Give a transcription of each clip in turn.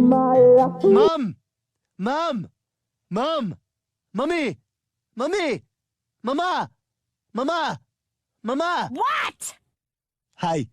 Mom! Mom! Mom! Mommy! Mommy! Mama! Mama! Mama! What? Hi.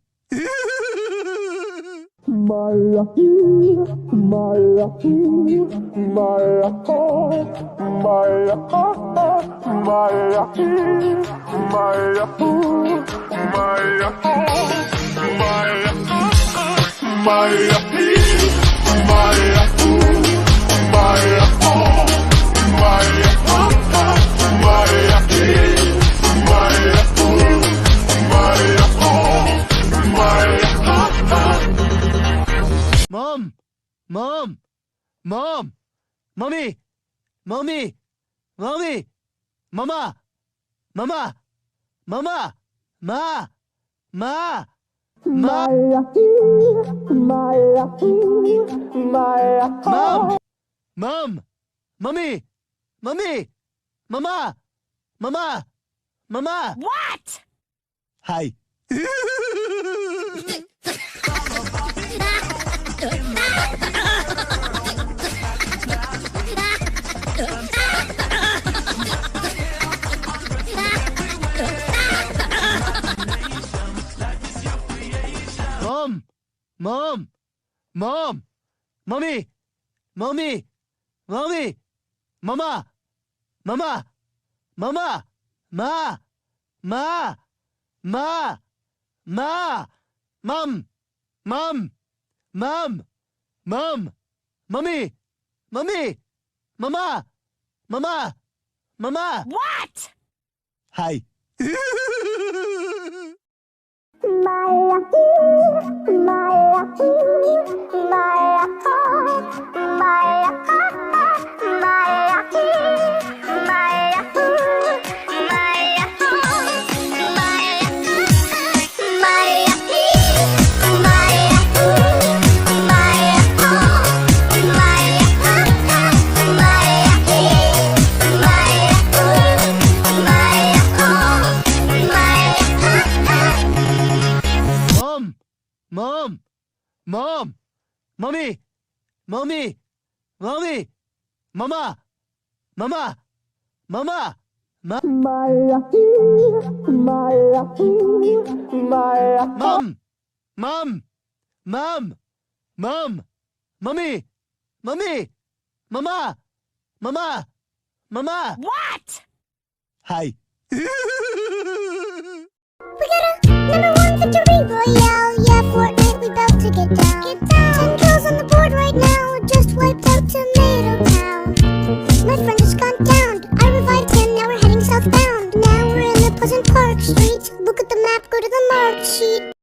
Mom! Mom! Mom! Mommy! Mommy! Mommy! Mama! Mama! Mama! Ma! Ma! Ma! Mom! Mom! Mommy! Mommy! Mama! Mama! Mama! What? Hi. Mom! Mom! Mom! Mommy! Mommy! Mommy! Mama! Mama! Mama! Ma! Ma! Ma! Ma! Mom! Mom! Mom! Mom! Mommy! Mommy! Mama! Mama! Mama! What? Hi. Mom! Mom! Mom! Mommy! Mommy! Mommy! Mama! Mama! Mama! Ma- Mom! Mom! Mom! Mom! Mommy! Mommy! Mama! Mama! Mama! What? Hi. We got a #1 victory royale. Yeah, Fortnite, we bout to get down. 10 kills on the board right now. Just wiped out Tomato Town. My friend just gone down. I revived him, now we're heading southbound. Now we're in the Pleasant Park streets. Look at the map, go to the mark sheet.